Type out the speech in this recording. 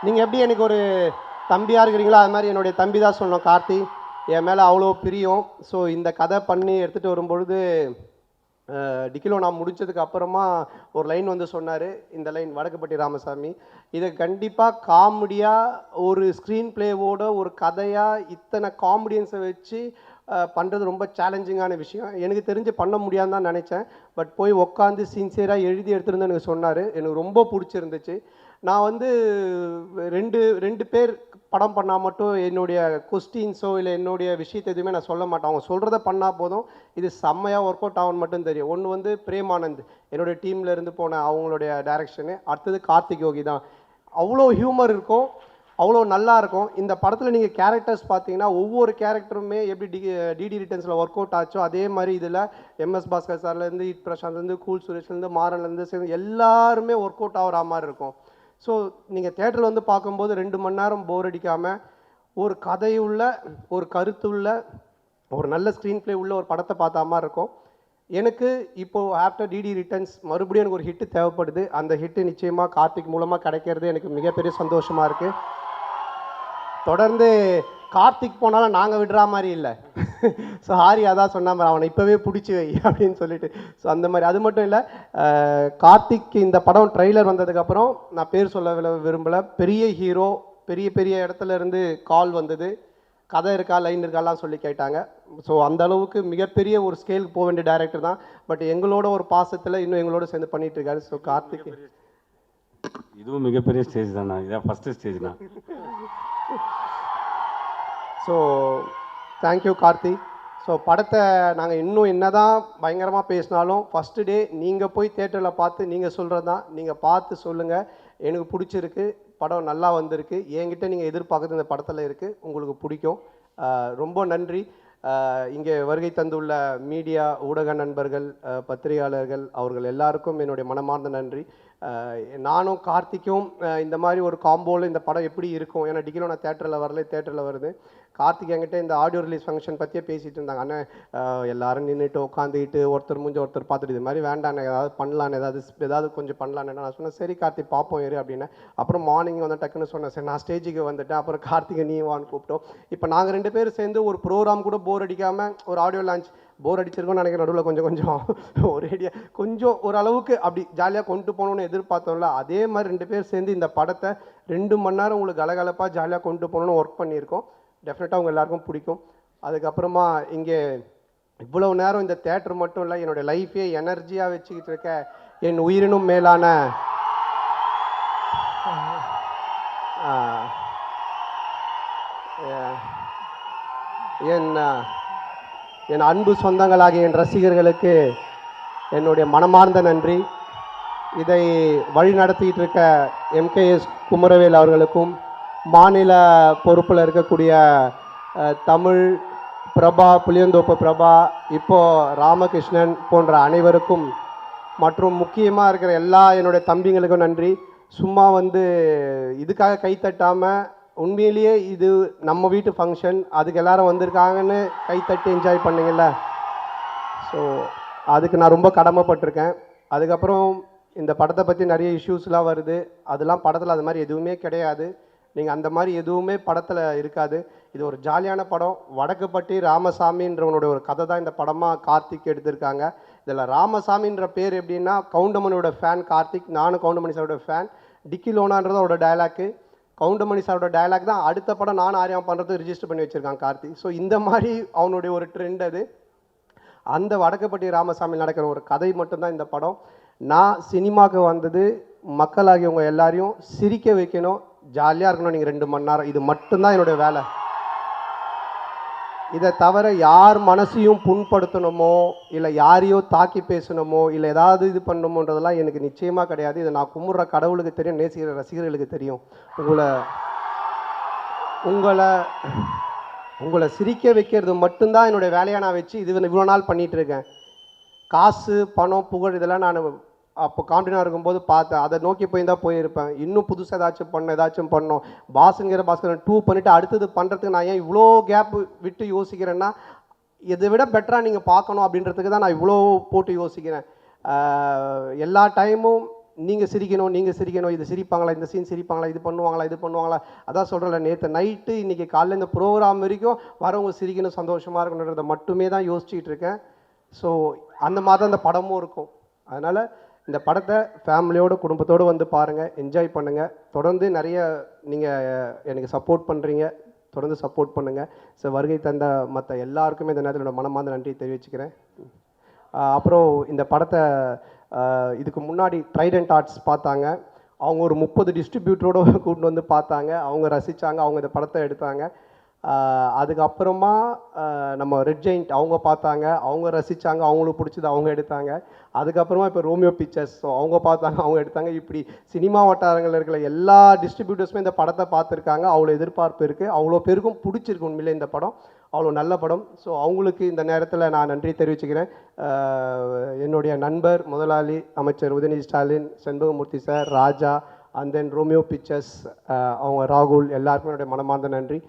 நீங்கள் எப்படி எனக்கு ஒரு தம்பியாக இருக்கிறீங்களோ அது மாதிரி என்னுடைய தம்பி தான் சொல்லணும் கார்த்தி. என் மேலே அவ்வளோ பிரியம். ஸோ இந்த கதை பண்ணி எடுத்துகிட்டு வரும்பொழுது டிக்கிலோ நான் முடித்ததுக்கு அப்புறமா ஒரு லைன் வந்து சொன்னார். இந்த லைன் வடக்குப்பட்டி ராமசாமி, இதை கண்டிப்பாக காமெடியாக ஒரு ஸ்க்ரீன் பிளேவோட ஒரு கதையாக இத்தனை காமெடியன்ஸை வச்சு பண்ணுறது ரொம்ப சேலஞ்சிங்கான விஷயம். எனக்கு தெரிஞ்சு பண்ண முடியாதுன்னு தான் நினச்சேன். பட் போய் உட்காந்து சின்சியராக எழுதி எடுத்துருந்து எனக்கு சொன்னார். எனக்கு ரொம்ப பிடிச்சிருந்துச்சு. நான் வந்து ரெண்டு பேர் படம் பண்ணால் மட்டும் என்னுடைய கொஸ்டின்ஸோ இல்லை என்னுடைய விஷயத்தை எதுவுமே நான் சொல்ல மாட்டேன். அவங்க சொல்கிறத பண்ணால் போதும், இது செம்மையாக ஒர்க் அவுட் ஆகும்னு மட்டும் தெரியும். ஒன்று வந்து பிரேமானந்த், என்னுடைய டீமில் இருந்து போன அவங்களுடைய டைரக்ஷனு. அடுத்தது கார்த்திக் யோகி தான். அவ்வளோ ஹியூமர் இருக்கும், அவ்வளோ நல்லா இருக்கும். இந்த படத்தில் நீங்கள் கேரக்டர்ஸ் பார்த்தீங்கன்னா ஒவ்வொரு கேரக்டருமே எப்படி டிடி ரிட்டர்ன்ஸில் ஒர்க் அவுட் ஆச்சோ அதே மாதிரி இதில் எம்எஸ் பாஸ்கர் சார்லேருந்து இட் பிரசாந்த்லேருந்து கூல் சுரேஷ்லேருந்து மாறன்லேருந்து எல்லாருமே ஒர்க் அவுட் ஆகிற மாதிரி இருக்கும். ஸோ நீங்கள் தேட்டரில் வந்து பார்க்கும்போது 2 மணி நேரம் போர் அடிக்காமல் ஒரு கதையுள்ள, ஒரு கருத்துள்ள, ஒரு நல்ல ஸ்க்ரீன் பிளே உள்ள ஒரு படத்தை பார்த்தா மாதிரி இருக்கும். எனக்கு இப்போது ஆஃப்டர் டிடி ரிட்டர்ன்ஸ் மறுபடியும் எனக்கு ஒரு ஹிட்டு தேவைப்படுது. அந்த ஹிட்டு நிச்சயமாக கார்த்திக் மூலமாக கிடைக்கிறது எனக்கு மிகப்பெரிய சந்தோஷமாக இருக்குது. தொடர்ந்து கார்த்திக் போனாலும் நாங்கள் விடுற மாதிரி இல்லை. ஸோ ஹாரி அதான் சொன்னாமல் அவனை இப்போவே பிடிச்சி வை அப்படின்னு சொல்லிட்டு. ஸோ அந்த மாதிரி. அது மட்டும் இல்லை, கார்த்திக் இந்த படம் ட்ரெய்லர் வந்ததுக்கப்புறம் நான் பேர் சொல்ல விரும்பலை, பெரிய ஹீரோ, பெரிய பெரிய இடத்துல இருந்து கால் வந்தது, கதை இருக்கா லைன் இருக்காலாம் சொல்லி கேட்டாங்க. ஸோ அந்த அளவுக்கு மிகப்பெரிய ஒரு ஸ்கேலுக்கு போக வேண்டிய டைரக்டர் தான். பட் எங்களோட ஒரு பாசத்தில் இன்னும் எங்களோட சேர்ந்து பண்ணிட்டு இருக்காரு. ஸோ கார்த்திக் இதுவும் மிகப்பெரிய ஸ்டேஜ் தானே, இதான் ஃபஸ்ட்டு ஸ்டேஜ் தான். So thank you Karthi. ஸோ படத்தை நாங்கள் இன்னும் என்ன தான் பயங்கரமாக பேசினாலும் ஃபஸ்ட்டு டே நீங்கள் போய் தேட்டரில் பார்த்து நீங்கள் சொல்கிறது தான். நீங்கள் பார்த்து சொல்லுங்கள், எனக்கு பிடிச்சிருக்கு, படம் நல்லா வந்திருக்கு, என்கிட்ட நீங்கள் எதிர்பார்க்குறது இந்த படத்தில் இருக்குது, உங்களுக்கு பிடிக்கும். ரொம்ப நன்றி. இங்கே வருகை தந்துள்ள மீடியா ஊடக நண்பர்கள், பத்திரிகையாளர்கள், அவர்கள் எல்லாருக்கும் என்னுடைய மனமார்ந்த நன்றி. நானும் கார்த்திக்கும் இந்த மாதிரி ஒரு காம்போவில் இந்த படம் எப்படி இருக்கும், ஏன்னா டிக்கிலோ நான் தேட்டரில் வரல, தேட்டரில் வருது. கார்த்திக் என்கிட்ட இந்த ஆடியோ ரிலீஸ் ஃபங்க்ஷன் பற்றியே பேசிகிட்டு இருந்தாங்க. அண்ணன் எல்லாரும் நின்றுட்டு உட்காந்துக்கிட்டு ஒருத்தர் முடிஞ்ச ஒருத்தர் பார்த்துட்டு இது மாதிரி வேண்டாண்ணே, ஏதாவது பண்ணலான்னு, ஏதாவது கொஞ்சம் பண்ணலான்னு நான் சொன்னேன். சரி கார்த்திக் பார்ப்போம் இரு அப்படின்னு. அப்புறம் மார்னிங் வந்து டக்குன்னு சொன்னேன், சரி நான் ஸ்டேஜுக்கு வந்துட்டேன். அப்புறம் கார்த்திகை நீ வான்னு கூப்பிட்டோம். இப்போ நாங்கள் 2 பேரும் சேர்ந்து ஒரு ப்ரோக்ராம் கூட போர் அடிக்காமல், ஒரு ஆடியோ லான்ச் போர் அடிச்சிருக்கோன்னு நினைக்கிறேன், நடுவில் கொஞ்சம் ஒரேடியாக கொஞ்சம் ஓரளவுக்கு அப்படி ஜாலியாக கொண்டு போகணுன்னு எதிர்பார்த்தோம்ல, அதே மாதிரி 2 பேர் சேர்ந்து இந்த படத்தை 2 மணி நேரம் உங்களுக்கு கலகலப்பாக ஜாலியாக கொண்டு போகணுன்னு ஒர்க் பண்ணியிருக்கோம். டெஃபினட்டாக உங்கள் எல்லாருக்கும் பிடிக்கும். அதுக்கப்புறமா இங்கே இவ்வளவு நேரம் இந்த தேட்டர் மட்டும் இல்லை, என்னுடைய லைஃபே எனர்ஜியாக வச்சுக்கிட்டு இருக்க என் உயிரினும் மேலான என் அன்பு சொந்தங்களாகிய என் ரசிகர்களுக்கு என்னுடைய மனமார்ந்த நன்றி. இதை வழி நடத்திட்டு இருக்க எம்கேஎஸ் குமரவேல் அவர்களுக்கும், மாநில பொறுப்பில் இருக்கக்கூடிய தமிழ் பிரபா, புளியந்தோப்பு பிரபா, இப்போது ராமகிருஷ்ணன் போன்ற அனைவருக்கும், மற்றும் முக்கியமாக இருக்கிற எல்லா என்னுடைய தம்பிங்களுக்கும் நன்றி. சும்மா வந்து இதுக்காக கைத்தட்டாமல், உண்மையிலேயே இது நம்ம வீட்டு ஃபங்க்ஷன், அதுக்கு எல்லாரும் வந்திருக்காங்கன்னு கைத்தட்டி என்ஜாய் பண்ணிங்கல்ல, ஸோ அதுக்கு நான் ரொம்ப கடமைப்பட்டிருக்கேன். அதுக்கப்புறம் இந்த படத்தை பற்றி நிறைய இஷ்யூஸ்லாம் வருது, அதெல்லாம் படத்தில் அது மாதிரி எதுவுமே கிடையாது. நீங்கள் அந்த மாதிரி எதுவுமே படத்தில் இருக்காது. இது ஒரு ஜாலியான படம். வடக்குப்பட்டி ராமசாமின்றவனுடைய ஒரு கதை தான் இந்த படமாக கார்த்திக் எடுத்திருக்காங்க. இதில் ராமசாமின்ற பேர் எப்படின்னா, கவுண்டமணியோட ஃபேன் கார்த்திக், நானும் கவுண்டமணி சாரோட ஃபேன். டிக்கிலோனான்றது அவரோட டைலாக்கு, கவுண்டமணி சாரோட டைலாக் தான் அடுத்த படம் நான் ஆரியம் பண்ணுறது ரிஜிஸ்டர் பண்ணி வச்சுருக்கான் கார்த்திக். ஸோ இந்த மாதிரி அவனுடைய ஒரு ட்ரெண்ட் அது. அந்த வடக்குப்பட்டி ராமசாமி நடக்கிற ஒரு கதை மட்டும்தான் இந்த படம். நான் சினிமாவுக்கு வந்தது மக்களாகியவங்க எல்லாரையும் சிரிக்க வைக்கணும், ஜாலியாக இருக்கணும். நீங்கள் 2 மணி நேரம், இது மட்டும்தான் என்னுடைய வேலை. இதை தவிர யார் மனசையும் புண்படுத்தணுமோ, இல்லை யாரையோ தாக்கி பேசணுமோ, இல்லை ஏதாவது இது பண்ணணுமோன்றதெல்லாம் எனக்கு நிச்சயமாக கிடையாது. இதை நான் கும்பிட்ற கடவுளுக்கு தெரியும், நேசிக்கிற ரசிகர்களுக்கு தெரியும். உங்களை சிரிக்க வைக்கிறது மட்டும்தான் என்னுடைய வேலையை நான் வச்சு இவ்வளோ நாள் பண்ணிகிட்டு இருக்கேன். காசு, பணம், புகழ் இதெல்லாம் நான் அப்போ காமெடினாக இருக்கும்போது பார்த்தேன், அதை நோக்கி தான் போயிருப்பேன். இன்னும் புதுசாக ஏதாச்சும் பண்ணோம். பாஸ்கர் 2 பண்ணிவிட்டு அடுத்தது பண்ணுறதுக்கு நான் ஏன் இவ்வளோ கேப் விட்டு யோசிக்கிறேன்னா, இதை விட பெட்டராக நீங்கள் பார்க்கணும் அப்படின்றதுக்கு தான் நான் இவ்வளோ போட்டு யோசிக்கிறேன். எல்லா டைமும் நீங்கள் சிரிக்கணும், இது சிரிப்பாங்களா, இந்த சீன் சிரிப்பாங்களா, இது பண்ணுவாங்களா. அதான் சொல்கிறேன்ல, நேற்று நைட்டு இன்றைக்கி காலைல இந்த ப்ரோக்ராம் வரைக்கும் வரவங்க சிரிக்கணும், சந்தோஷமாக இருக்கணுன்றதை மட்டுமே தான் யோசிச்சுட்டு இருக்கேன். ஸோ அந்த மாதிரி தான் இந்த படமும் இருக்கும். அதனால் இந்த படத்தை ஃபேமிலியோடு குடும்பத்தோடு வந்து பாருங்கள், என்ஜாய் பண்ணுங்கள். தொடர்ந்து நிறைய நீங்கள் எனக்கு சப்போர்ட் பண்ணுறீங்க, தொடர்ந்து சப்போர்ட் பண்ணுங்கள். ஸோ வருகை தந்த மற்ற எல்லாருக்குமே இந்த நேரத்தில் என்னோட மனமார்ந்த நன்றி தெரிவிச்சுக்கிறேன். அப்புறம் இந்த படத்தை இதுக்கு முன்னாடி ட்ரைடன்ட் ஆர்ட்ஸ் பார்த்தாங்க. அவங்க ஒரு 30 டிஸ்ட்ரிபியூட்டரோடு கூப்பிட்டு வந்து பார்த்தாங்க, அவங்க ரசித்தாங்க, அவங்க இந்த படத்தை எடுத்தாங்க. அதுக்கப்புறமா நம்ம ரெட் ஜெயிண்ட் அவங்க பார்த்தாங்க, அவங்க ரசித்தாங்க, அவங்களுக்கு பிடிச்சது அவங்க எடுத்தாங்க. அதுக்கப்புறமா இப்போ ரோமியோ பிக்சர்ஸ், ஸோ அவங்க பார்த்தாங்க, அவங்க எடுத்தாங்க. இப்படி சினிமா வட்டாரங்களில் இருக்கிற எல்லா டிஸ்ட்ரிபியூட்டர்ஸுமே இந்த படத்தை பார்த்துருக்காங்க. அவ்வளோ எதிர்பார்ப்பு இருக்குது, அவ்வளோ பேருக்கும் பிடிச்சிருக்கு உண்மையிலே இந்த படம், அவ்வளோ நல்ல படம். ஸோ அவங்களுக்கு இந்த நேரத்தில் நான் நன்றி தெரிவிச்சுக்கிறேன். என்னுடைய நண்பர் முதலாளி அமைச்சர் Udhayanidhi Stalin, Shenbagamoorthy sir, Raja, and then Romeo pictures, அவங்க ராகுல், எல்லாருக்குமே என்னுடைய மனமார்ந்த நன்றி.